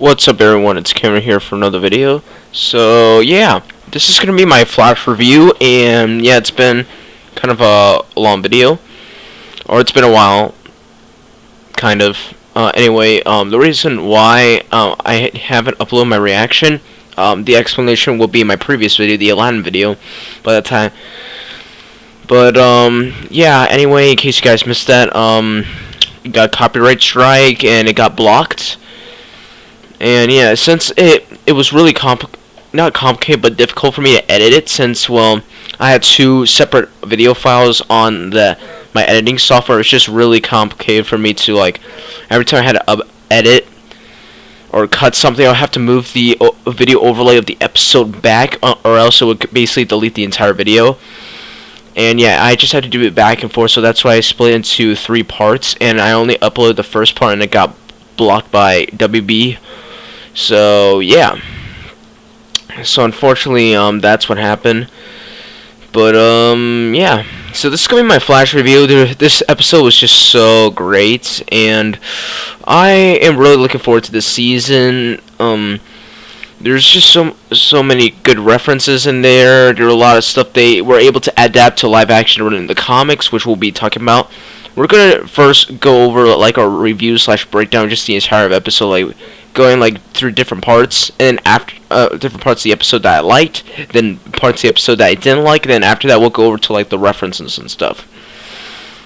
What's up everyone, it's Cameron here for another video. So yeah, this is going to be my Flash review, and yeah, it's been kind of a long video, or it's been a while, kind of. Anyway, the reason why I haven't uploaded my reaction, the explanation will be in my previous video, the Aladdin video, by that time. But yeah, anyway, in case you guys missed that, it got a copyright strike and it got blocked. And yeah, since it was really not complicated but difficult for me to edit it, since well I had two separate video files on my editing software. It's just really complicated for me to, like, every time I had to edit or cut something, I would have to move the video overlay of the episode back, or else it would basically delete the entire video. And yeah, I just had to do it back and forth, so that's why I split it into 3 parts, and I only uploaded the first part and it got blocked by WB. So yeah, so unfortunately that's what happened. But yeah, so this is gonna be my Flash review. This episode was just so great, and I am really looking forward to this season. There's just so many good references in there. There are a lot of stuff they were able to adapt to live action in the comics, which we'll be talking about. We're gonna first go over like our review / breakdown, just the entire episode, like going like through different parts, and after different parts of the episode that I liked, then parts of the episode that I didn't like, then after that we'll go over to like the references and stuff.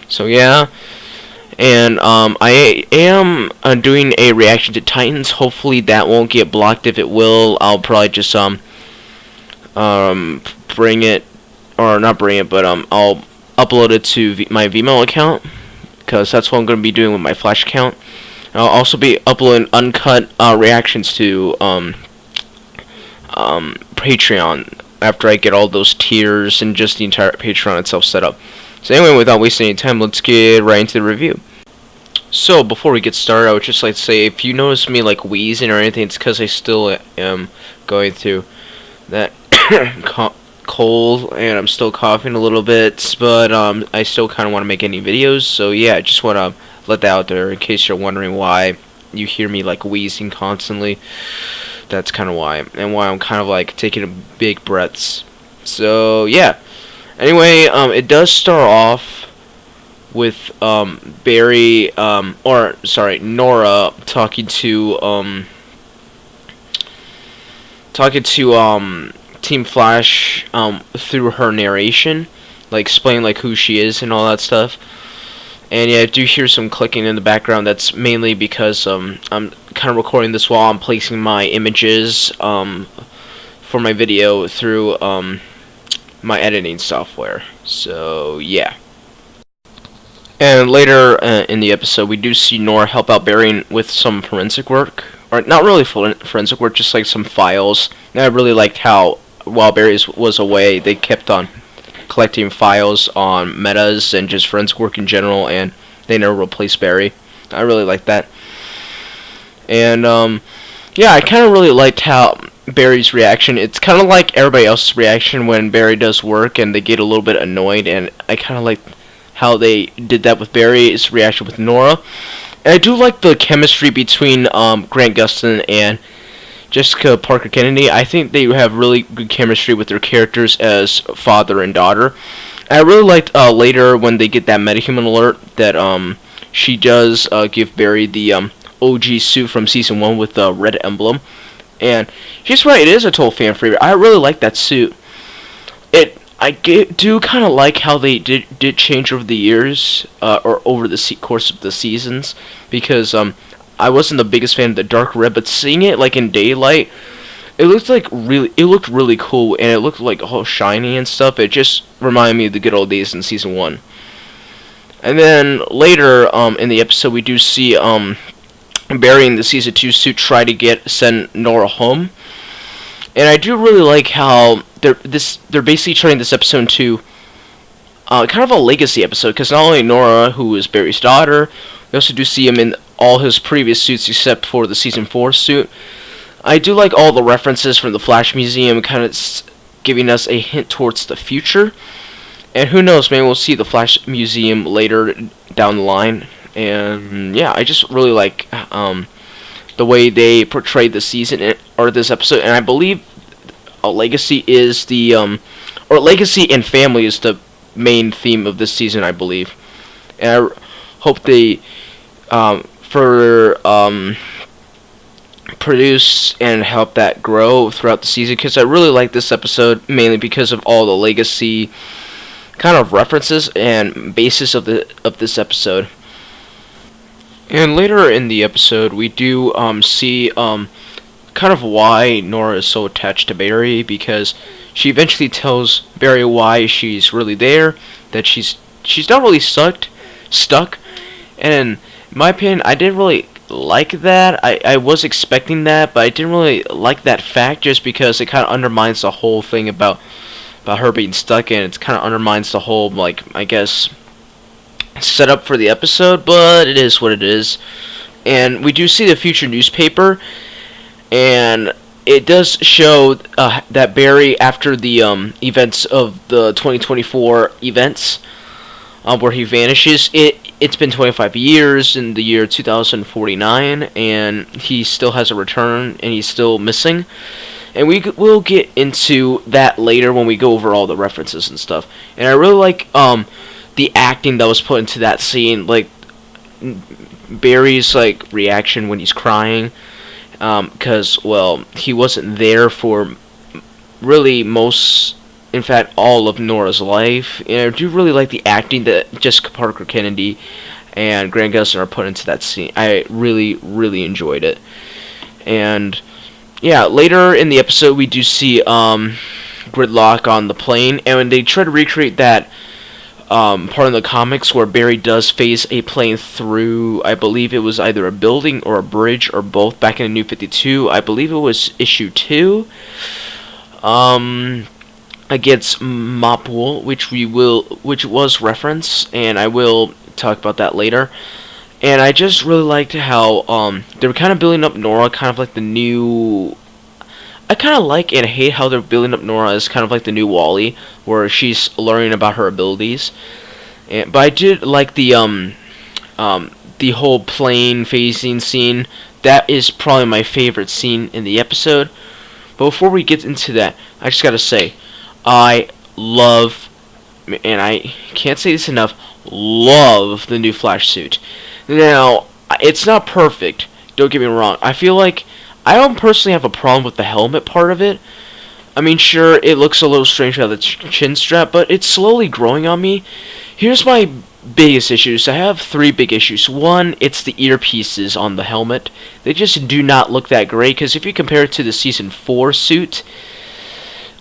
So yeah, and I am doing a reaction to Titans. Hopefully that won't get blocked. If it will, I'll probably just bring it, or not bring it, but I'll upload it to my Vimeo account, because that's what I'm going to be doing with my Flash account. I'll also be uploading uncut reactions to Patreon after I get all those tiers and just the entire Patreon itself set up. So anyway, without wasting any time, let's get right into the review. So before we get started, I would just like to say, if you notice me like wheezing or anything, it's because I still am going through that cold, and I'm still coughing a little bit, but I still kind of want to make any videos. So yeah, I just want to let that out there in case you're wondering why you hear me like wheezing constantly. That's kind of why, and why I'm kind of like taking big breaths. So yeah, anyway, it does start off with Barry, or sorry, Nora talking to Team Flash through her narration, like explaining like who she is and all that stuff. And yeah, I do hear some clicking in the background. That's mainly because I'm kind of recording this while I'm placing my images for my video through my editing software. So yeah. And later in the episode, we do see Nora help out Barry with some forensic work, or not really forensic work, just like some files. And I really liked how while Barry was away, they kept on collecting files on metas and just forensic work in general, and they never replaced Barry. I really liked that. And yeah, I kind of really liked how Barry's reaction, it's kind of like everybody else's reaction when Barry does work and they get a little bit annoyed, and I kind of like how they did that with Barry's reaction with Nora. And I do like the chemistry between Grant Gustin and Jessica Parker Kennedy. I think they have really good chemistry with their characters as father and daughter. And I really liked later when they get that metahuman alert that she does give Barry the OG suit from season 1 with the red emblem. And she's right, it is a total fan favorite. I really like that suit. I do kind of like how they did change over the years, or over the course of the seasons, because I wasn't the biggest fan of the dark red, but seeing it like in daylight, it looked really cool, and it looked like all shiny and stuff. It just reminded me of the good old days in season 1. And then later in the episode, we do see Barry in the season 2 suit try to send Nora home. And I do really like how they're basically turning this episode into kind of a legacy episode, because not only Nora, who is Barry's daughter, we also do see him in all his previous suits except for the season 4 suit. I do like all the references from the Flash Museum, kind of giving us a hint towards the future. And who knows, maybe we'll see the Flash Museum later down the line. And yeah, I just really like the way they portrayed the season or this episode, and I believe a legacy is the or legacy and family is the main theme of this season, I believe. And I hope they further produce and help that grow throughout the season, because I really like this episode mainly because of all the legacy kind of references and basis of this episode. And later in the episode, we do see kind of why Nora is so attached to Barry, because she eventually tells Barry why she's really there, that she's not really stuck. And in my opinion, I didn't really like that. I was expecting that, but I didn't really like that fact, just because it kind of undermines the whole thing about her being stuck, and it kind of undermines the whole, like, I guess, setup for the episode, but it is what it is. And we do see the future newspaper, and it does show that Barry, after the events of the 2024 events, where he vanishes, it's been 25 years in the year 2049, and he still hasn't returned, and he's still missing. And we'll get into that later when we go over all the references and stuff. And I really like the acting that was put into that scene, like Barry's like reaction when he's crying, because well, he wasn't there for really most, in fact, all of Nora's life. And I do really like the acting that Jessica Parker Kennedy and Grant Gustin are put into that scene. I really enjoyed it. And yeah, later in the episode we do see gridlock on the plane, and when they try to recreate that part of the comics where Barry does phase a plane through, I believe it was either a building or a bridge or both back in the New 52. I believe it was issue 2 against Mopwool, which was reference, and I will talk about that later. And I just really liked how they were kind of building up Nora, kind of like the new. I kind of like and hate how they're building up Nora as kind of like the new Wally, where she's learning about her abilities. But I did like the whole plane phasing scene. That is probably my favorite scene in the episode. But before we get into that, I just gotta say, I love, and I can't say this enough, love the new Flash suit. Now, it's not perfect, don't get me wrong. I feel like I don't personally have a problem with the helmet part of it. I mean, sure, it looks a little strange without the chin strap, but it's slowly growing on me. Here's my biggest issues. I have 3 big issues. One, it's the earpieces on the helmet. They just do not look that great, because if you compare it to the Season 4 suit,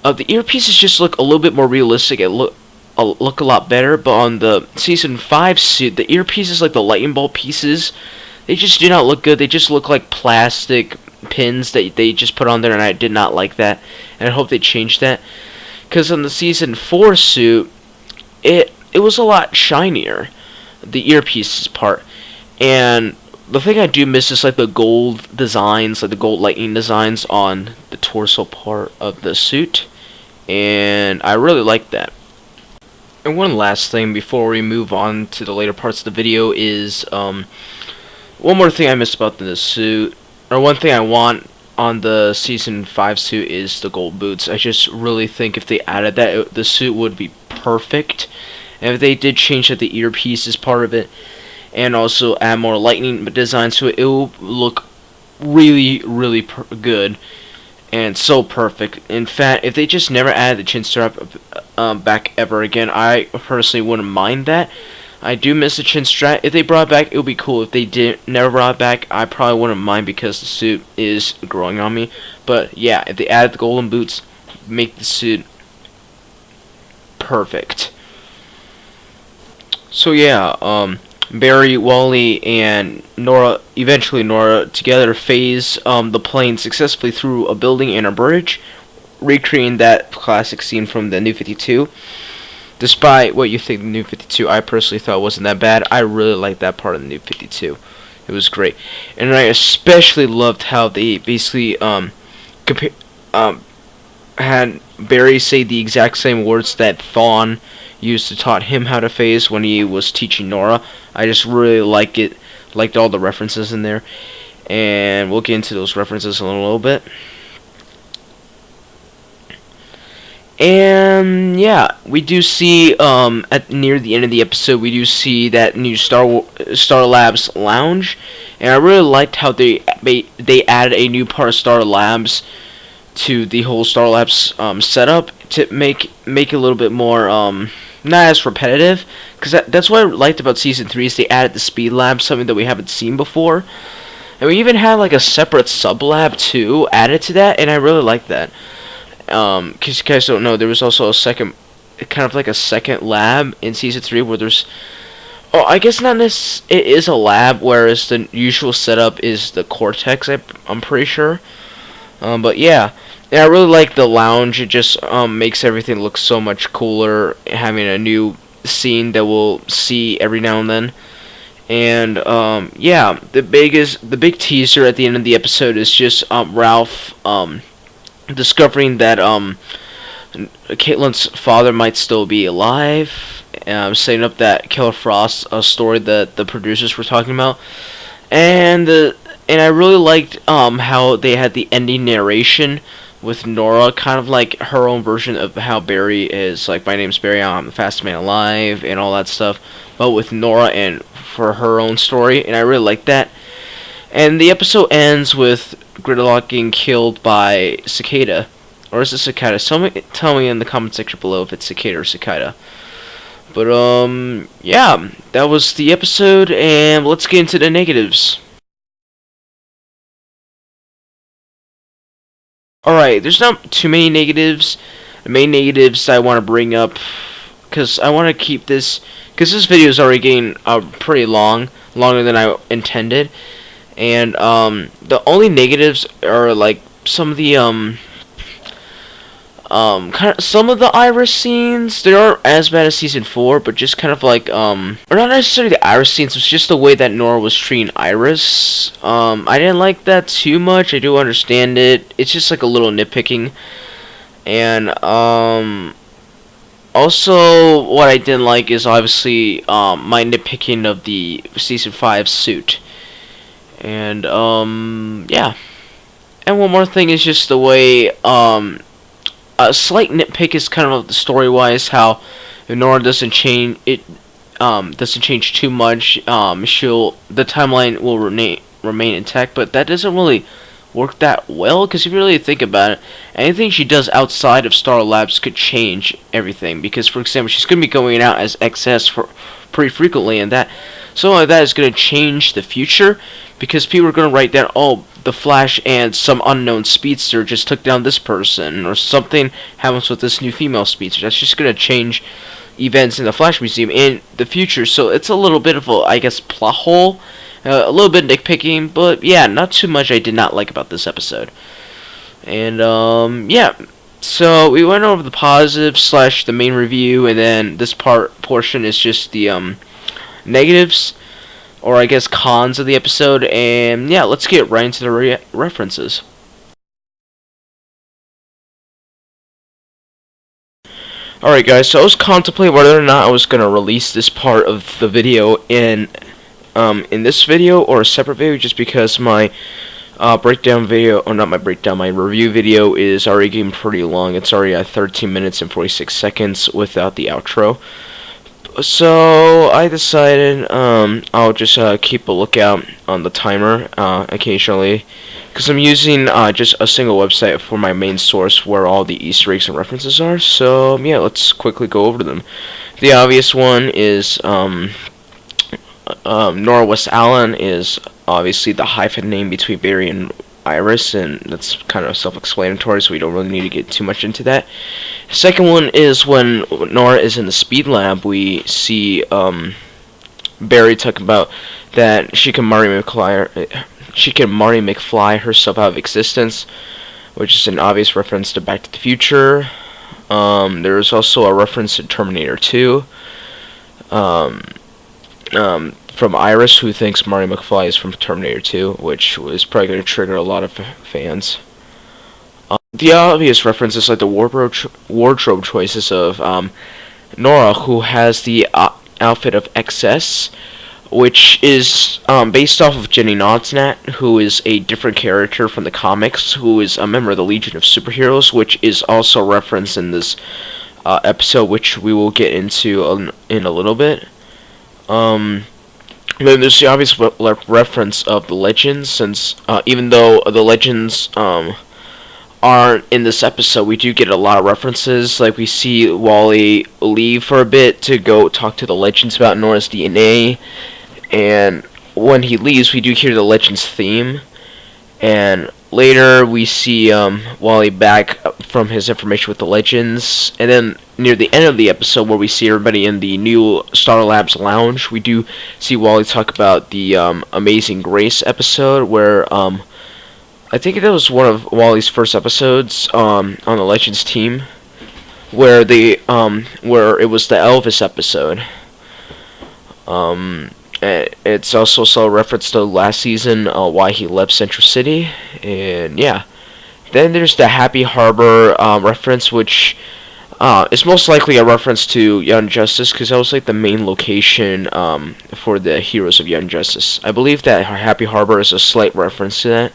the earpieces just look a little bit more realistic. It look a lot better, but on the Season 5 suit, the earpieces, like the lightning bolt pieces, they just do not look good. They just look like plastic pins that they just put on there, and I did not like that, and I hope they change that, because on the Season 4 suit, it was a lot shinier, the earpieces part. And the thing I do miss is like the gold designs, like the gold lightning designs on the torso part of the suit, and I really like that. And one last thing before we move on to the later parts of the video is one more thing I missed about the suit, or one thing I want on the Season 5 suit, is the gold boots. I just really think if they added that, the suit would be perfect. And if they did change that the earpiece is part of it, and also add more lightning designs to it, it will look really good and so perfect. In fact, if they just never added the chin strap back ever again, I personally wouldn't mind that. I do miss the chin strap. If they brought it back, it would be cool. If they never brought it back, I probably wouldn't mind, because the suit is growing on me. But yeah, if they added the golden boots, make the suit perfect. So yeah, Barry, Wally, and Nora, eventually Nora, together phase the plane successfully through a building and a bridge, recreating that classic scene from the New 52. Despite what you think of the New 52, I personally thought it wasn't that bad. I really liked that part of the New 52. It was great. And I especially loved how they basically had Barry say the exact same words that Thawne used to taught him how to phase when he was teaching Nora. I just really liked all the references in there. and we'll get into those references in a little bit. And yeah, we do see at near the end of the episode, we do see that new Star Labs lounge, and I really liked how they added a new part of Star Labs to the whole Star Labs setup to make it a little bit more not as repetitive, because that's what I liked about season 3 is they added the speed lab, something that we haven't seen before, and we even had like a separate sub lab too added to that, and I really liked that. Because you guys don't know, there was also a second, kind of like a second lab in season 3 where there's, oh, I guess not it is a lab, whereas the usual setup is the Cortex, I'm pretty sure. But yeah, and I really like the lounge. It just makes everything look so much cooler, having a new scene that we'll see every now and then. And yeah, the big teaser at the end of the episode is just Ralph discovering that Caitlin's father might still be alive, setting up that Killer Frost story that the producers were talking about, and I really liked how they had the ending narration with Nora, kind of like her own version of how Barry is like, my name's Barry, I'm the fastest man alive, and all that stuff, but with Nora and for her own story, and I really liked that. And the episode ends with Gridlock getting killed by Cicada. Or is it Cicada? Tell me in the comment section below if it's Cicada or Cicada. But, yeah, that was the episode, and let's get into the negatives. Alright, there's not too many negatives. The main negatives I want to bring up, because I want to keep this, because this video is already getting pretty long, longer than I intended. And the only negatives are like some of the some of the Iris scenes. They aren't as bad as season 4, but just kind of like or not necessarily the Iris scenes. It's just the way that Nora was treating Iris. I didn't like that too much. I do understand it. It's just like a little nitpicking. And also what I didn't like is obviously my nitpicking of the season 5 suit. And, yeah. And one more thing is just the way, a slight nitpick is kind of the story-wise, how if Nora doesn't change, doesn't change too much, the timeline will remain intact, but that doesn't really work that well, because if you really think about it, anything she does outside of Star Labs could change everything, because, for example, she's going to be going out as XS pretty frequently, and that, something like that is going to change the future, because people are going to write down, oh, the Flash and some unknown speedster just took down this person, or something happens with this new female speedster. That's just going to change events in the Flash Museum in the future, so it's a little bit of a, I guess, plot hole, a little bit nitpicking, but yeah, not too much I did not like about this episode. And, yeah, so we went over the positives / the main review, and then this portion is just the, negatives, or I guess cons of the episode, and yeah, let's get right into the references. Alright guys, so I was contemplating whether or not I was going to release this part of the video in this video or a separate video, just because my breakdown video, or not my breakdown, my review video is already getting pretty long. It's already at 13 minutes and 46 seconds without the outro. So I decided I'll just keep a lookout on the timer occasionally, because I'm using just a single website for my main source where all the Easter eggs and references are. So yeah, let's quickly go over them. The obvious one is Nora West Allen is obviously the hyphen name between Barry and Iris, and that's kind of self-explanatory, so we don't really need to get too much into that. Second one is when Nora is in the speed lab, we see Barry talking about that she can Marty McFly herself out of existence, which is an obvious reference to Back to the Future. There's also a reference to Terminator 2. From Iris, who thinks Marty McFly is from Terminator 2, which was probably going to trigger a lot of fans. The obvious references, like the wardrobe choices of Nora, who has the outfit of XS, which is based off of Jenny Nosnat, who is a different character from the comics, who is a member of the Legion of Superheroes, which is also referenced in this episode, which we will get into in a little bit. Then there's the obvious reference of the Legends, since even though the Legends aren't in this episode, we do get a lot of references. Like, we see Wally leave for a bit to go talk to the Legends about Nora's DNA, and when he leaves, we do hear the Legends theme, and later we see Wally back from his information with the Legends, and then near the end of the episode, where we see everybody in the new Star Labs lounge, we do see Wally talk about the Amazing Grace episode, where I think that was one of Wally's first episodes on the Legends team, where where it was the Elvis episode. It's also a reference to last season, why he left Central City, and yeah. Then there's the Happy Harbor reference, which is most likely a reference to Young Justice, because that was like the main location for the heroes of Young Justice. I believe that Happy Harbor is a slight reference to that.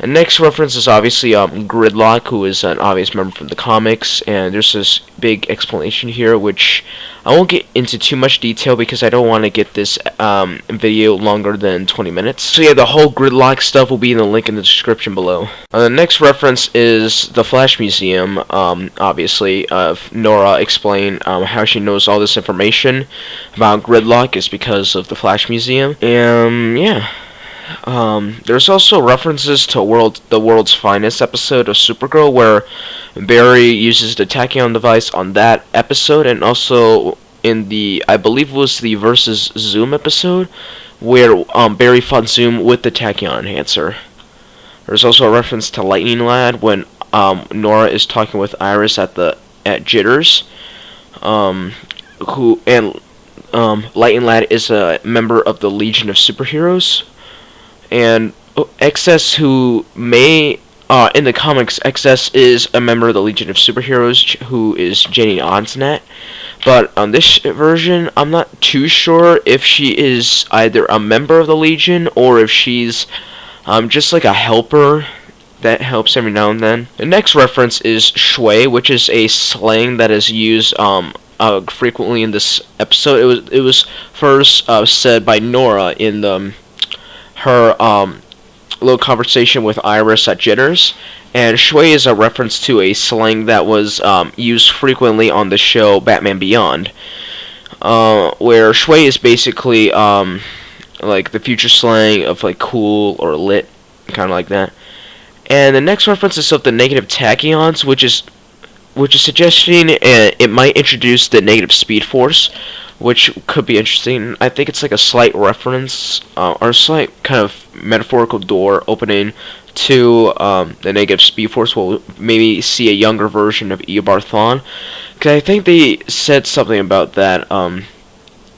And next reference is obviously Gridlock, who is an obvious member from the comics, and there's this big explanation here, which I won't get into too much detail because I don't want to get this video longer than 20 minutes. So yeah, the whole Gridlock stuff will be in the link in the description below. The next reference is the Flash Museum, obviously, of Nora explain how she knows all this information about Gridlock is because of the Flash Museum, and yeah. There's also references to the World's Finest episode of Supergirl, where Barry uses the tachyon device on that episode, and also in the, I believe it was the Versus Zoom episode, where Barry fought Zoom with the tachyon enhancer. There's also a reference to Lightning Lad when Nora is talking with Iris at Jitters, Lightning Lad is a member of the Legion of Superheroes. And XS, who may, in the comics, XS is a member of the Legion of Superheroes, who is Jenny Onsnat. But on this version, I'm not too sure if she is either a member of the Legion, or if she's just like a helper that helps every now and then. The next reference is shui, which is a slang that is used frequently in this episode. It was first said by Nora in her little conversation with Iris at Jitters, and shui is a reference to a slang that was used frequently on the show Batman Beyond, where shui is basically like the future slang of like cool or lit, kind of like that. And the next reference is of the negative tachyons, which is suggesting it might introduce the negative speed force, which could be interesting. I think it's like a slight reference, or a slight kind of metaphorical door opening to the negative speed force. We'll maybe see a younger version of Eobard Thawne, because I think they said something about that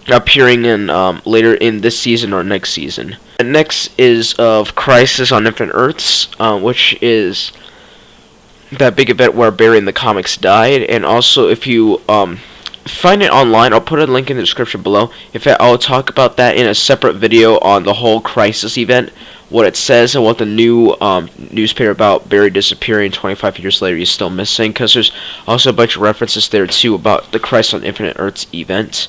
appearing in later in this season or next season. And next is of Crisis on Infinite Earths, which is that big event where Barry in the comics died. And also, if you find it online, I'll put a link in the description below. I'll talk about that in a separate video on the whole Crisis event, what it says, and what the new newspaper about Barry disappearing 25 years later he's still missing, because there's also a bunch of references there too about the Crisis on Infinite Earths event.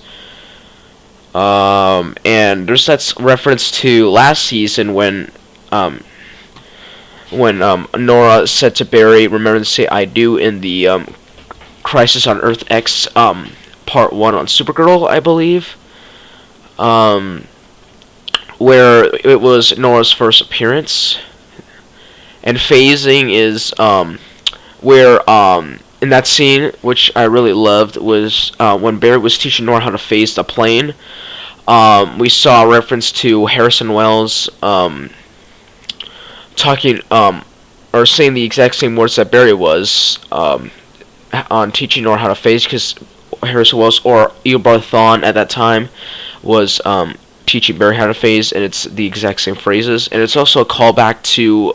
And there's that reference to last season when Nora said to Barry, remember to say I do, in the Crisis on Earth X Part 1 on Supergirl, I believe, where it was Nora's first appearance. And phasing is where in that scene, which I really loved, was when Barry was teaching Nora how to phase the plane. We saw a reference to Harrison Wells talking or saying the exact same words that Barry was on teaching Nora how to phase, because Harrison Wells, or Eobard Thawne at that time, was teaching Barry how to phase, and it's the exact same phrases. And it's also a callback to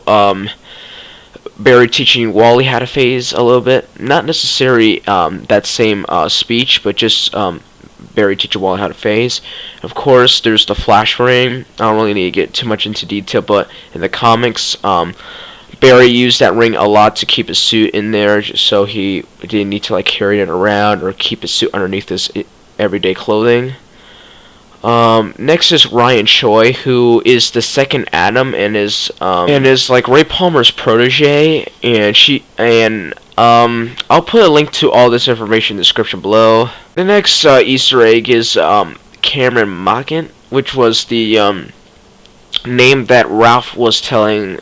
Barry teaching Wally how to phase a little bit. Not necessarily that same speech, but just Barry teaching Wally how to phase. Of course, there's the flash ring. I don't really need to get too much into detail, but in the comics, Barry used that ring a lot to keep his suit in there, just so he didn't need to like carry it around or keep his suit underneath his everyday clothing. Next is Ryan Choi, who is the second Atom and is like Ray Palmer's protege, and I'll put a link to all this information in the description below. The next Easter egg is Cameron Mockant, which was the name that Ralph was telling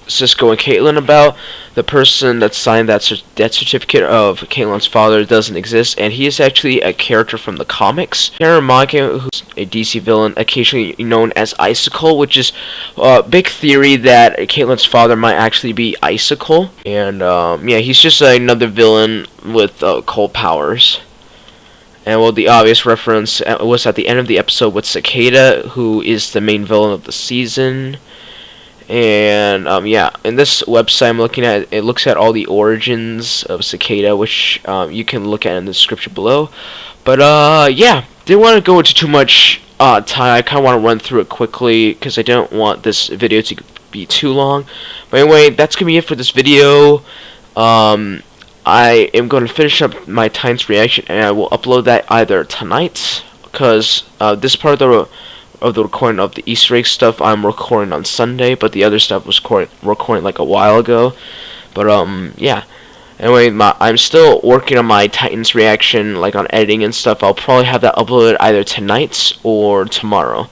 Cisco and Caitlin about. The person that signed that certificate of Caitlin's father doesn't exist, and he is actually a character from the comics. Cameron Mockant, who's a DC villain, occasionally known as Icicle, which is a big theory that Caitlin's father might actually be Icicle. And yeah, he's just another villain with cold powers. And well, the obvious reference was at the end of the episode with Cicada, who is the main villain of the season. And yeah, in this website I'm looking at, it looks at all the origins of Cicada, which you can look at in the description below. But yeah, didn't want to go into too much time. I kind of want to run through it quickly because I don't want this video to be too long. But anyway, that's gonna be it for this video. I am going to finish up my Titans reaction, and I will upload that either tonight, because this part of the recording of the Easter egg stuff I'm recording on Sunday, but the other stuff was recording like a while ago. But yeah. Anyway, I'm still working on my Titans reaction, like on editing and stuff. I'll probably have that uploaded either tonight or tomorrow.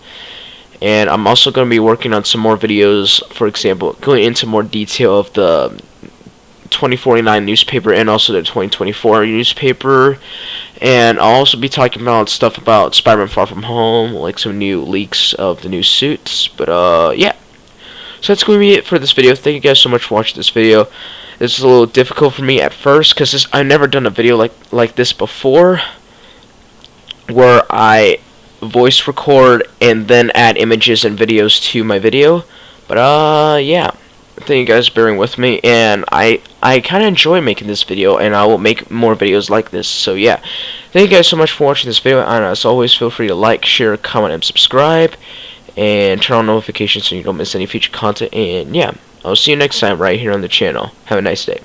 And I'm also going to be working on some more videos, for example, going into more detail of the 2049 newspaper and also the 2024 newspaper. And I'll also be talking about stuff about Spider-Man Far From Home, like some new leaks of the new suits. But yeah, so that's going to be it for this video. Thank you guys so much for watching this video. This is a little difficult for me at first because I've never done a video like this before, where I voice record and then add images and videos to my video. But yeah, thank you guys for bearing with me, and I kind of enjoy making this video, and I will make more videos like this. So yeah, thank you guys so much for watching this video, and as always, feel free to like, share, comment, and subscribe, and turn on notifications so you don't miss any future content. And yeah, I'll see you next time right here on the channel. Have a nice day.